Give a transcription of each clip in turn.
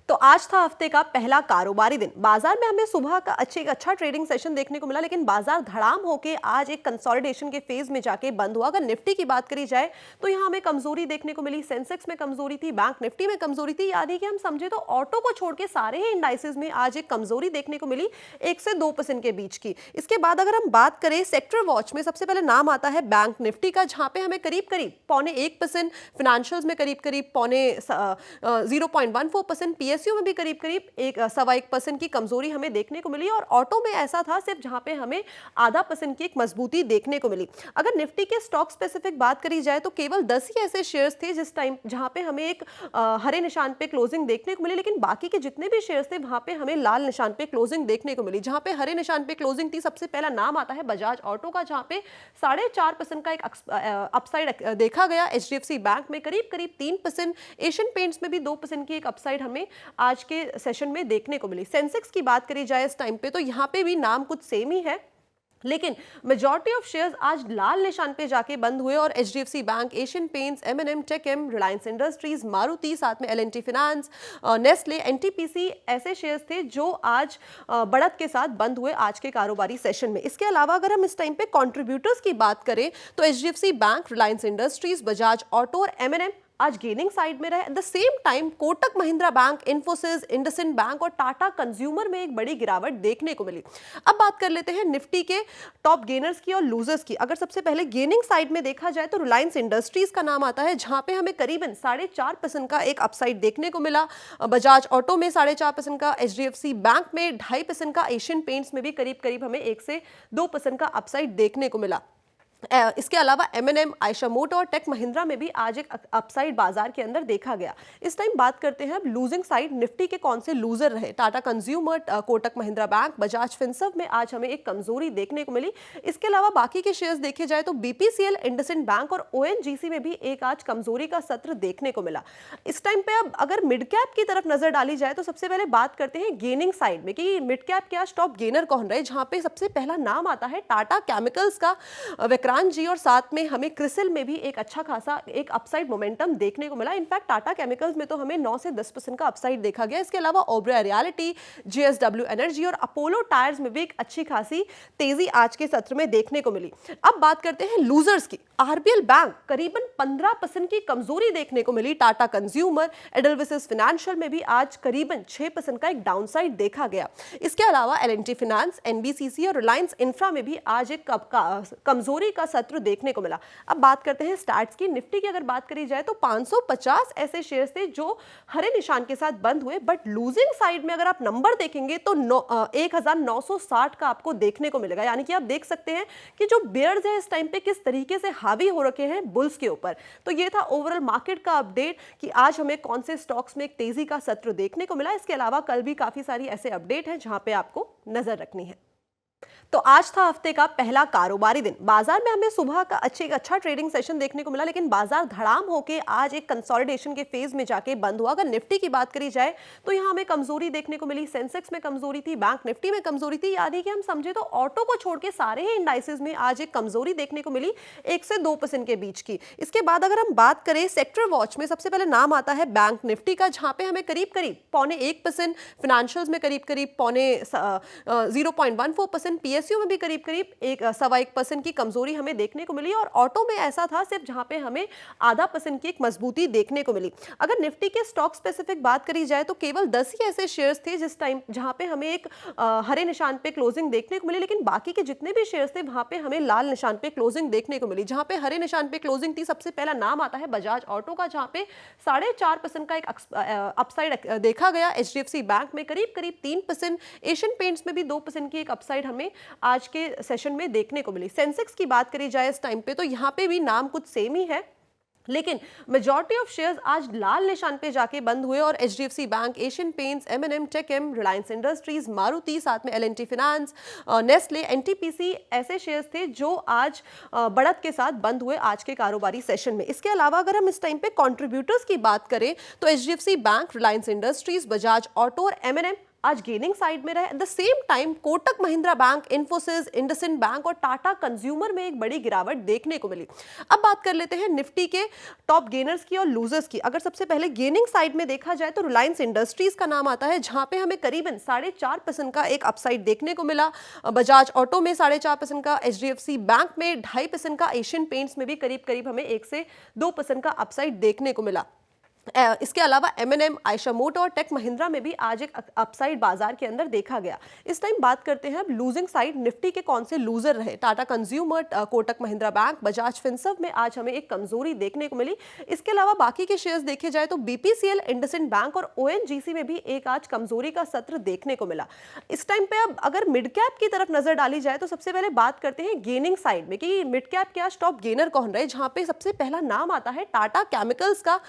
तो आज था हफ्ते का पहला कारोबारी दिन। बाजार में हमें सुबह का अच्छा ट्रेडिंग सेशन देखने को मिला, लेकिन बाजार धड़ाम होके आज एक कंसोलिडेशन के फेज में जाके बंद हुआ। अगर निफ्टी की बात करी जाए तो यहाँ हमें कमजोरी देखने को मिली। सेंसेक्स में कमजोरी थी, बैंक निफ्टी में कमजोरी थी, यानी कि हम समझे तो ऑटो को छोड़ के सारे ही इंडाइसेस में आज एक कमजोरी देखने को मिली 1 से 2% के बीच की। इसके बाद अगर हम बात करें सेक्टर वॉच में, सबसे पहले नाम आता है बैंक निफ्टी का, जहां पे हमें करीब करीब 0.25%, फाइनेंशियल्स में करीब करीब 0.14%, पीएसयू में भी करीब करीब 1.25% की कमजोरी हमें देखने को मिली। और ऑटो में ऐसा था सिर्फ जहां पे हमें 0.5% की एक मजबूती देखने को मिली। अगर निफ्टी के स्टॉक स्पेसिफिक बात करी जाए तो केवल 10 ही ऐसे शेयर्स थे जिस टाइम जहां पे हमें एक हरे निशान पे क्लोजिंग देखने को मिली, लेकिन बाकी के जितने भी शेयर्स थे वहां पे हमें लाल निशान पे क्लोजिंग देखने को मिली। जहां पे हरे निशान पे क्लोजिंग थी, सबसे पहला नाम आता है बजाज ऑटो का, जहां पे 4.5% का एक अपसाइड देखा गया। एचडीएफसी बैंक में करीब करीब 3%, एशियन पेंट्स में भी 2% की एक अपसाइड हमें आज के सेशन में देखने को मिली। सेंसेक्स की बात करी जाए इस टाइम पे तो यहां पे भी नाम कुछ सेम ही है, लेकिन मेजॉरिटी ऑफ शेयर्स आज लाल निशान पे जाके बंद हुए। और HDFC bank, Asian Paints, M&M, TechM, Reliance Industries, Maruti, साथ में एलएनटी फाइनेंस, नेस्ले, एनटीपीसी ऐसे शेयर्स थे जो आज बढ़त के साथ बंद हुए आज के कारोबारी सेशन में। इसके अलावा अगर हम इस टाइम पे कंट्रीब्यूटर्स की बात करें तो HDFC bank, Reliance industries, Bajaj auto और एमएनएम आज गेनिंग साइड में रहे। At the same time Kotak Mahindra bank, Infosys, IndusInd bank और टाटा कंज्यूमर में एक बड़ी गिरावट देखने को मिली। अब बात कर लेते हैं निफ्टी के टॉप गेनर्स की और लूजर्स की। अगर सबसे पहले गेनिंग साइड में देखा जाए तो रिलायंस इंडस्ट्रीज का नाम आता है, जहां पे हमें करीबन 4.5% का एक अपसाइड देखने को मिला। बजाज ऑटो में 4.5% का, एचडीएफसी बैंक में 2.5% का, एशियन पेंट्स में भी करीब करीब हमें 1 से 2% का अपसाइड देखने को मिला। इसके अलावा एमएनएम, आयशा मोटर और टेक महिंद्रा में भी आज एक अपसाइड बाजार के अंदर देखा गया। इस टाइम बात करते हैं अब लूजिंग साइड, निफ्टी के कौन से लूजर रहे। Tata consumer, Kotak Mahindra bank, Bajaj Finserv में आज हमें एक कमजोरी देखने को मिली। इसके अलावा बाकी के शेयर्स देखे जाए तो बीपीसीएल, इंडसइंड बैंक और ओएनजीसी में भी एक आज कमजोरी का सत्र देखने को मिला। इस टाइम पे अब अगर मिड कैप की तरफ नजर डाली जाए तो सबसे पहले बात करते हैं गेनिंग साइड में कि मिड कैप के आज टॉप गेनर कौन रहे, जहां पे सबसे पहला नाम आता है टाटा केमिकल्स का, जी, और साथ में हमें क्रिसिल में भी एक अच्छा खासा एक अपसाइड मोमेंटम देखने को मिला। इनफैक्ट टाटा केमिकल्स में तो हमें 9 से 10% का अपसाइड देखा गया। इसके अलावा ओबेरॉय रियलिटी, जेएसडब्ल्यू एनर्जी और अपोलो टायर्स में भी एक अच्छी खासी तेजी आज के सत्र में देखने को मिली। अब बात करते हैं लूजर्स की। आरबीएल बैंक करीबन 15% की कमजोरी देखने को मिली। टाटा कंज्यूमर, एडलविस फाइनेंशियल में भी आज करीबन 6% का एक डाउनसाइड देखा गया। इसके अलावा एलएनटी फाइनेंस, एनबीसीसी और रिलायंस इंफ्रा में भी आज एक कमजोरी का सत्र देखने को मिला। अब बात करते हैं स्टार्ट्स की। निफ्टी की अगर बात करी जाए तो 550 ऐसे शेयर्स थे जो हरे निशान के साथ बंद हुए, बट लूजिंग साइड में अगर आप नंबर देखेंगे तो 1960 का आपको देखने को मिलेगा। यानी कि आप देख सकते हैं कि जो बेयर्स है इस टाइम पे किस तरीके से हावी हो रखे हैं बुल्स के ऊपर। तो ये था ओवरऑल मार्केट का अपडेट कि आज हमें कौन से स्टॉक्स में एक तेजी का सत्र देखने को मिला। इसके अलावा कल भी काफी सारी ऐसे अपडेट हैं जहां पे आपको नजर रखनी है। तो आज था हफ्ते का पहला कारोबारी दिन। बाजार में हमें सुबह का अच्छा ट्रेडिंग सेशन देखने को मिला, लेकिन बाजार धड़ाम होके आज एक कंसोलिडेशन के फेज में जाके बंद हुआ। अगर निफ्टी की बात करी जाए तो यहाँ हमें कमजोरी देखने को मिली। सेंसेक्स में कमजोरी थी, बैंक निफ्टी में कमजोरी थी, यानी कि हम समझे तो ऑटो को छोड़ के सारे ही इंडाइसेस में आज एक कमजोरी देखने को मिली 1 से 2% के बीच की। इसके बाद अगर हम बात करें सेक्टर वॉच में, सबसे पहले नाम आता है बैंक निफ्टी का, जहां पे हमें करीब करीब 0.1%, फाइनेंशियल्स में करीब करीब 0.14%, पीएसयू में भी करीब करीब 1.25% की कमजोरी हमें देखने को मिली। और ऑटो में ऐसा था सिर्फ जहां पे हमें 0.5% की एक मजबूती देखने को मिली। अगर निफ्टी के स्टॉक स्पेसिफिक बात करी जाए तो केवल 10 ही ऐसे शेयर्स थे जिस टाइम जहां पे हमें एक हरे निशान पे क्लोजिंग देखने को मिली, लेकिन बाकी के जितने भी शेयर्स थे वहां पे हमें लाल निशान पे क्लोजिंग देखने को मिली। जहां पे हरे निशान पे क्लोजिंग थी, सबसे पहला नाम आता है बजाज ऑटो का, जहां पे 4.5% का एक अपसाइड देखा गया। एचडीएफसी बैंक में करीब करीब 3%, एशियन पेंट्स में भी 2% की एक अपसाइड हमें आज के सेशन में देखने को मिली। सेंसेक्स की बात करी जाए इस टाइम पे तो यहां पे भी नाम कुछ सेम ही है, लेकिन मेजॉरिटी ऑफ शेयर्स आज लाल निशान पे जाके बंद हुए। और HDFC bank, Asian Paints, M&M, TechM, Reliance Industries, Maruti, साथ में एलएनटी फाइनेंस, नेस्ले, एनटीपीसी ऐसे शेयर्स थे जो आज बढ़त के साथ बंद हुए आज के कारोबारी सेशन में। इसके अलावा अगर हम इस टाइम पे कंट्रीब्यूटर्स की बात करें तो HDFC bank, Reliance industries, Bajaj auto और एमएनएम आज गेनिंग साइड में रहे। At the same time Kotak Mahindra bank, Infosys, IndusInd bank और टाटा कंज्यूमर में एक बड़ी गिरावट देखने को मिली। अब बात कर लेते हैं निफ्टी के टॉप गेनर्स की और लूजर्स की। अगर सबसे पहले गेनिंग साइड में देखा जाए तो रिलायंस इंडस्ट्रीज का नाम आता है, जहां पे हमें करीबन 4.5% का एक अपसाइड देखने को मिला। बजाज ऑटो में 4.5% का, एचडीएफसी बैंक में 2.5% का, एशियन पेंट्स में भी करीब करीब हमें 1 से 2% का अपसाइड देखने को मिला। इसके अलावा एमएनएम, आयशा मोटर और टेक महिंद्रा में भी आज एक अपसाइड बाजार के अंदर देखा गया। इस टाइम बात करते हैं अब लूजिंग साइड, निफ्टी के कौन से लूजर रहे। Tata consumer, Kotak Mahindra bank, Bajaj Finserv में आज हमें एक कमजोरी देखने को मिली। इसके अलावा बाकी के शेयर्स देखे जाए तो बीपीसीएल, इंडसइंड बैंक और ओएनजीसी में भी एक आज कमजोरी का सत्र देखने को मिला। इस टाइम पे अब अगर मिड कैप की तरफ नजर डाली जाए तो सबसे पहले बात करते हैं गेनिंग साइड में कि मिड कैप के आज टॉप गेनर कौन रहे, जहां पे सबसे पहला नाम आता है टाटा केमिकल्स का,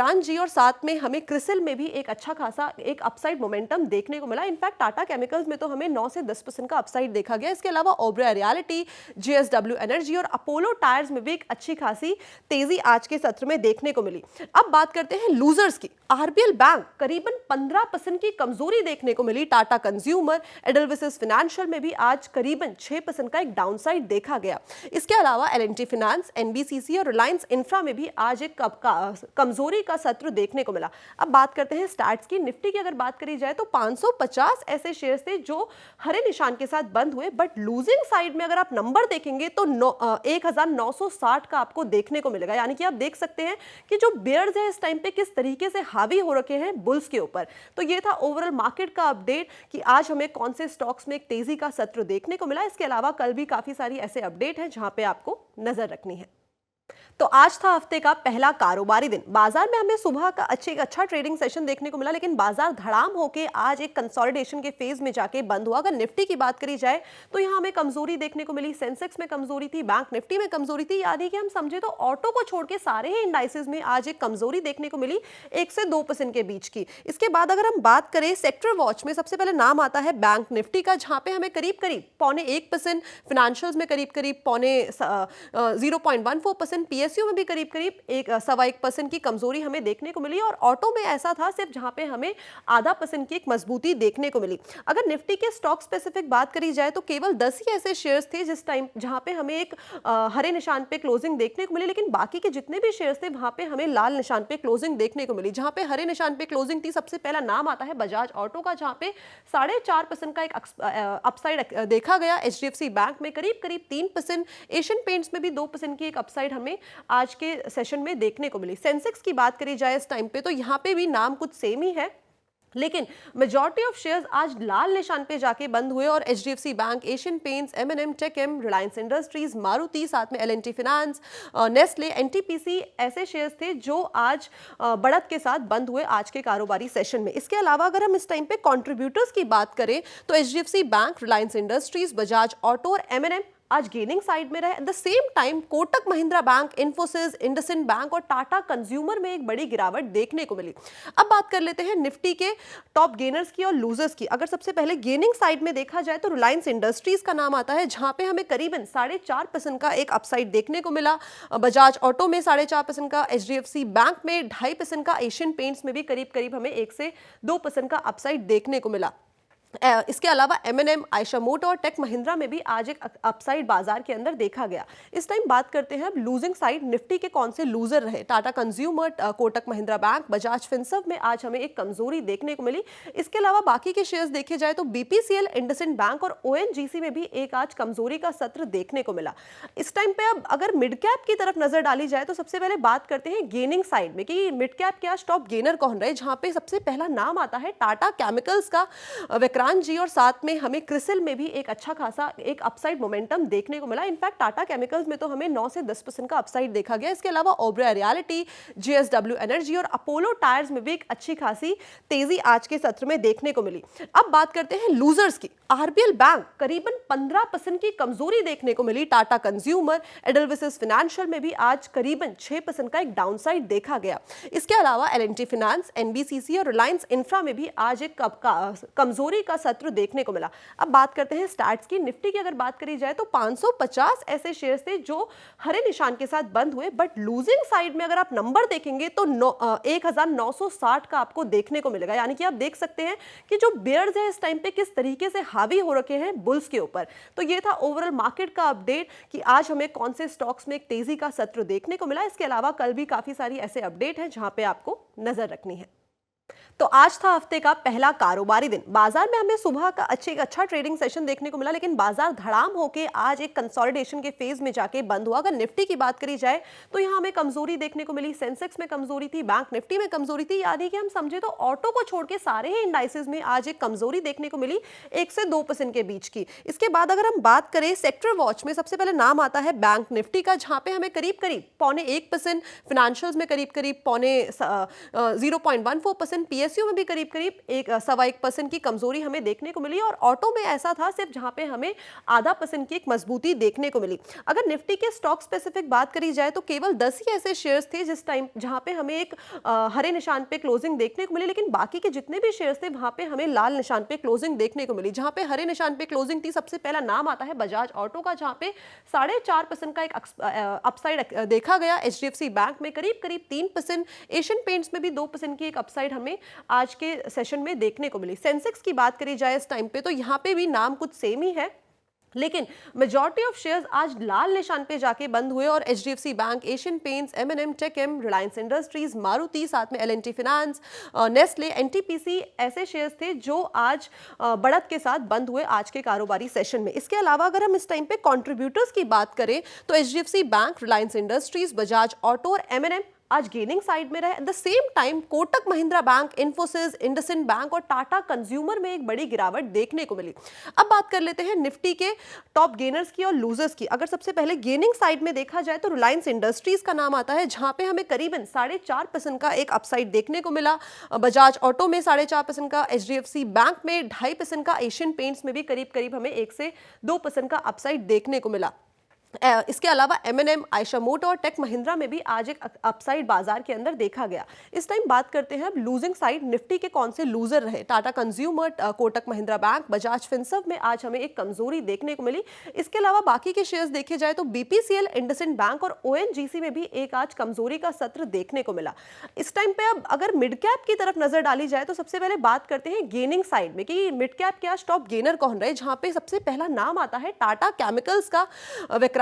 जी, और साथ में हमें क्रिसिल में भी एक अच्छा खासा एक अपसाइड मोमेंटम देखने को मिला। इनफैक्ट टाटा केमिकल्स में तो हमें 9 से 10% का अपसाइड देखा गया। इसके अलावा ओबेरॉय रियलिटी, जेएसडब्ल्यू एनर्जी और अपोलो टायर्स में भी एक अच्छी खासी तेजी आज के सत्र में देखने को मिली। अब बात करते हैं लूजर्स की। आरबीएल बैंक करीबन 15% की कमजोरी देखने को मिली। टाटा कंज्यूमर, एडलविस फाइनेंशियल में भी आज करीबन 6% का एक डाउनसाइड देखा गया। इसके अलावा एल&टी फाइनेंस, एनबीसीसी और रिलायंस इंफ्रा में भी आज एक कमजोरी का सत्र देखने को मिला। अब बात करते हैं स्टैट्स की। निफ्टी की अगर बात करी जाए तो 550 ऐसे शेयर्स थे जो हरे निशान के साथ बंद हुए, बट लूजिंग साइड में अगर आप नंबर देखेंगे तो 1960 का आपको देखने को मिलेगा। यानी कि आप देख सकते हैं कि जो बेयर्स है इस टाइम पे किस तरीके से हावी हो रखे हैं बुल्स के ऊपर। तो ये था ओवरऑल मार्केट का अपडेट कि आज हमें कौन से स्टॉक्स में एक तेजी का सत्र देखने को मिला। इसके अलावा कल भी काफी सारी ऐसे अपडेट हैं जहां पे आपको नजर रखनी है। तो आज था हफ्ते का पहला कारोबारी दिन। बाजार में हमें सुबह का अच्छा ट्रेडिंग सेशन देखने को मिला, लेकिन बाजार धड़ाम होके आज एक कंसोलिडेशन के फेज में जाके बंद हुआ। अगर निफ्टी की बात करी जाए तो यहां हमें कमजोरी देखने को मिली। सेंसेक्स में कमजोरी थी, बैंक निफ्टी में कमजोरी थी। यानी कि हम समझे तो ऑटो को छोड़ के सारे ही इंडाइसेस में आज एक कमजोरी देखने को मिली 1 से 2% के बीच की। इसके बाद अगर हम बात करें सेक्टर वॉच में, सबसे पहले नाम आता है बैंक निफ्टी का, जहां पे हमें करीब करीब 0.25%, फाइनेंशियल्स में करीब करीब 0.14%, पीएसयू में भी करीब करीब 1.25% की कमजोरी हमें देखने को मिली। और ऑटो में ऐसा था सिर्फ जहां पे हमें 0.5% की एक मजबूती देखने को मिली। अगर निफ्टी के स्टॉक स्पेसिफिक बात करी जाए तो केवल 10 ही ऐसे शेयर्स थे जिस टाइम जहां पे हमें एक हरे निशान पे क्लोजिंग देखने को मिली, लेकिन बाकी के जितने भी शेयर्स थे वहां पे हमें लाल निशान पे क्लोजिंग देखने को मिली। जहां पे हरे निशान पे क्लोजिंग थी, सबसे पहला नाम आता है बजाज ऑटो का, जहां पे 4.5% का एक अपसाइड देखा गया। एचडीएफसी बैंक में करीब करीब 3%, एशियन पेंट्स में भी 2% की एक अपसाइड हमें आज के सेशन में देखने को मिली। सेंसेक्स की बात करी जाए इस टाइम पे तो यहां पे भी नाम कुछ सेम ही है, लेकिन मेजॉरिटी ऑफ शेयर्स आज लाल निशान पे जाके बंद हुए। और HDFC bank, Asian Paints, M&M, TechM, Reliance Industries, Maruti, साथ में एल&टी फाइनेंस, नेस्ले, एनटीपीसी ऐसे शेयर्स थे जो आज बढ़त के साथ बंद हुए आज के कारोबारी सेशन में। इसके अलावा अगर हम इस टाइम पे कंट्रीब्यूटर्स की बात करें तो HDFC bank, Reliance industries, Bajaj auto और एमएनएम आज गेनिंग साइड में रहे। At the same time Kotak Mahindra bank, Infosys, IndusInd bank और टाटा कंज्यूमर में एक बड़ी गिरावट देखने को मिली। अब बात कर लेते हैं निफ्टी के टॉप गेनर्स की और लूजर्स की। अगर सबसे पहले गेनिंग साइड में देखा जाए तो रिलायंस इंडस्ट्रीज का नाम आता है, जहां पे हमें करीबन 4.5% का एक अपसाइड देखने को मिला। बजाज ऑटो में 4.5% का, एचडीएफसी बैंक में 2.5% का, एशियन पेंट्स में भी करीब करीब हमें 1 से 2% का अपसाइड देखने को मिला। इसके अलावा एमएनएम, आयशा मोटर और टेक महिंद्रा में भी आज एक अपसाइड बाजार के अंदर देखा गया। इस टाइम बात करते हैं अब लूजिंग साइड, निफ्टी के कौन से लूजर रहे। Tata consumer, Kotak Mahindra bank, Bajaj Finserv में आज हमें एक कमजोरी देखने को मिली। इसके अलावा बाकी के शेयर्स देखे जाए तो बीपीसीएल, इंडसइंड बैंक और ओएनजीसी में भी एक आज कमजोरी का सत्र देखने को मिला। इस टाइम पे अब अगर मिड कैप की तरफ नजर डाली जाए तो सबसे पहले बात करते हैं गेनिंग साइड में कि मिड कैप के आज टॉप गेनर कौन रहे, जहां पे सबसे पहला नाम आता है टाटा केमिकल्स का, जी, और साथ में हमें क्रिसिल में भी एक अच्छा खासा एक अपसाइड मोमेंटम देखने को मिला। इनफैक्ट टाटा केमिकल्स में तो हमें 9 से 10% का अपसाइड देखा गया। इसके अलावा ओबेरॉय रियलिटी, जेएसडब्ल्यू एनर्जी और अपोलो टायर्स में भी एक अच्छी खासी तेजी आज के सत्र में देखने को मिली। अब बात करते हैं लूजर्स की। आरबीएल बैंक करीबन 15% की कमजोरी देखने को मिली। टाटा कंज्यूमर, एडलविस फाइनेंशियल में भी आज करीबन 6% का एक डाउनसाइड देखा गया। इसके अलावा एल&टी फाइनेंस, एनबीसीसी और रिलायंस इंफ्रा में भी आज एक कमजोरी का का सत्र देखने को मिला। अब बात करते हैं स्टार्ट्स की। निफ्टी की अगर बात करी जाए तो 550 ऐसे शेयर्स थे जो हरे निशान के साथ बंद हुए, बट लूजिंग साइड में अगर आप नंबर देखेंगे तो 1960 का आपको देखने को मिलेगा। यानी कि आप देख सकते हैं कि जो बेयर्स है इस टाइम पे किस तरीके से हावी हो रखे हैं बुल्स के ऊपर। तो ये था ओवरऑल मार्केट का अपडेट कि आज हमें कौन से स्टॉक्स में एक तेजी का सत्र देखने को मिला। इसके अलावा कल भी काफी सारी ऐसे अपडेट हैं जहां पे आपको नजर रखनी है। तो आज था हफ्ते का पहला कारोबारी दिन। बाजार में हमें सुबह का अच्छा ट्रेडिंग सेशन देखने को मिला, लेकिन बाजार धड़ाम होके आज एक कंसोलिडेशन के फेज में जाके बंद हुआ। अगर निफ्टी की बात करी जाए तो यहाँ हमें कमजोरी देखने को मिली। सेंसेक्स में कमजोरी थी, बैंक निफ्टी में कमजोरी थी। यानी कि हम समझे तो ऑटो को छोड़ के सारे ही इंडाइसेस में आज एक कमजोरी देखने को मिली 1 से 2% के बीच की। इसके बाद अगर हम बात करें सेक्टर वॉच में, सबसे पहले नाम आता है बैंक निफ्टी का, जहां पे हमें करीब करीब 0.25%, फाइनेंशियल्स में करीब करीब 0.14%, पीएसयू में भी करीब करीब 1.25% की कमजोरी हमें देखने को मिली। और ऑटो में ऐसा था सिर्फ जहां पे हमें 0.5% की एक मजबूती देखने को मिली। अगर निफ्टी के स्टॉक स्पेसिफिक बात करी जाए तो केवल 10 ही ऐसे शेयर्स थे जिस टाइम जहां पे हमें एक हरे निशान पे क्लोजिंग देखने को मिली, लेकिन बाकी के जितने भी शेयर्स थे वहां पे हमें लाल निशान पे क्लोजिंग देखने को मिली। जहां पे हरे निशान पे क्लोजिंग थी, सबसे पहला नाम आता है बजाज ऑटो का, जहां पे 4.5% का एक अपसाइड देखा गया। एचडीएफसी बैंक में करीब करीब 3%, एशियन पेंट्स में भी 2% की एक अपसाइड हमें आज के सेशन में देखने को मिली। सेंसेक्स की बात करी जाए इस टाइम पे तो यहां पे भी नाम कुछ सेम ही है, लेकिन मेजॉरिटी ऑफ शेयर्स आज लाल निशान पे जाके बंद हुए। और HDFC bank, Asian Paints, M&M, TechM, Reliance Industries, Maruti, साथ में एलएनटी फाइनेंस, नेस्ले, एनटीपीसी ऐसे शेयर्स थे जो आज बढ़त के साथ बंद हुए आज के कारोबारी सेशन में। इसके अलावा अगर हम इस टाइम पे कंट्रीब्यूटर्स की बात करें तो HDFC bank, Reliance industries, Bajaj auto और एमएनएम आज गेनिंग साइड में रहे। At the same time Kotak Mahindra bank, Infosys, IndusInd bank और टाटा कंज्यूमर में एक बड़ी गिरावट देखने को मिली। अब बात कर लेते हैं निफ्टी के टॉप गेनर्स की और लूजर्स की। अगर सबसे पहले गेनिंग साइड में देखा जाए तो रिलायंस इंडस्ट्रीज का नाम आता है, जहां पे हमें करीबन 4.5% का एक अपसाइड देखने को मिला। बजाज ऑटो में 4.5% का, एचडीएफसी बैंक में 2.5% का, एशियन पेंट्स में भी करीब करीब हमें 1 से 2% का अपसाइड देखने को मिला। इसके अलावा एमएनएम, आयशा मोटर और टेक महिंद्रा में भी आज एक अपसाइड बाजार के अंदर देखा गया। इस टाइम बात करते हैं अब लूजिंग साइड, निफ्टी के कौन से लूजर रहे। Tata consumer, Kotak Mahindra bank, Bajaj Finserv में आज हमें एक कमजोरी देखने को मिली। इसके अलावा बाकी के शेयर्स देखे जाए तो बीपीसीएल, इंडसइंड बैंक और ओएनजीसी में भी एक आज कमजोरी का सत्र देखने को मिला। इस टाइम पे अब अगर मिड कैप की तरफ नजर डाली जाए तो सबसे पहले बात करते हैं गेनिंग साइड में कि मिड कैप के आज टॉप गेनर कौन रहे, जहां पे सबसे पहला नाम आता है टाटा केमिकल्स का,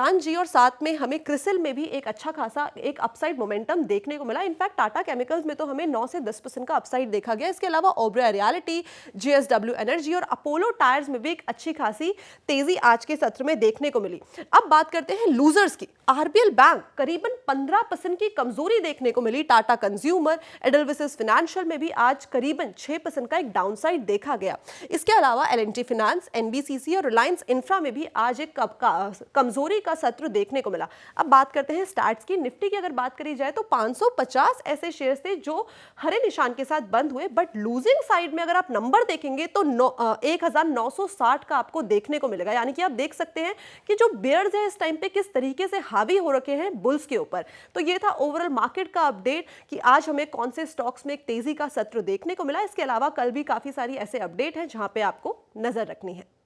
जी, और साथ में हमें क्रिसिल में भी एक अच्छा खासा एक अपसाइड मोमेंटम देखने को मिला। इनफैक्ट टाटा केमिकल्स में तो हमें 9 से 10% का अपसाइड देखा गया। इसके अलावा ओबेरॉय रियलिटी, जेएसडब्ल्यू एनर्जी और अपोलो टायर्स में भी एक अच्छी खासी तेजी आज के सत्र में देखने को मिली। अब बात करते हैं लूजर्स की। आरबीएल बैंक करीबन 15% की कमजोरी देखने को मिली। टाटा कंज्यूमर, एडलविस फाइनेंशियल में भी आज करीबन 6% का एक डाउनसाइड देखा गया। इसके अलावा एलएनटी फाइनेंस, एनबीसीसी और रिलायंस इंफ्रा में भी आज एक कमजोरी का सत्र देखने को मिला। अब बात करते हैं स्टार्ट्स की। निफ्टी की अगर बात करी जाए तो 550 ऐसे शेयर्स थे जो हरे निशान के साथ बंद हुए, बट लूजिंग साइड में अगर आप नंबर देखेंगे तो 1960 का आपको देखने को मिलेगा। यानी कि आप देख सकते हैं कि जो बेयर्स है इस टाइम पे किस तरीके से हावी हो रखे हैं बुल्स के ऊपर। तो ये था ओवरऑल मार्केट का अपडेट कि आज हमें कौन से स्टॉक्स में एक तेजी का सत्र देखने को मिला। इसके अलावा कल भी काफी सारी ऐसे अपडेट हैं जहां पे आपको नजर रखनी है।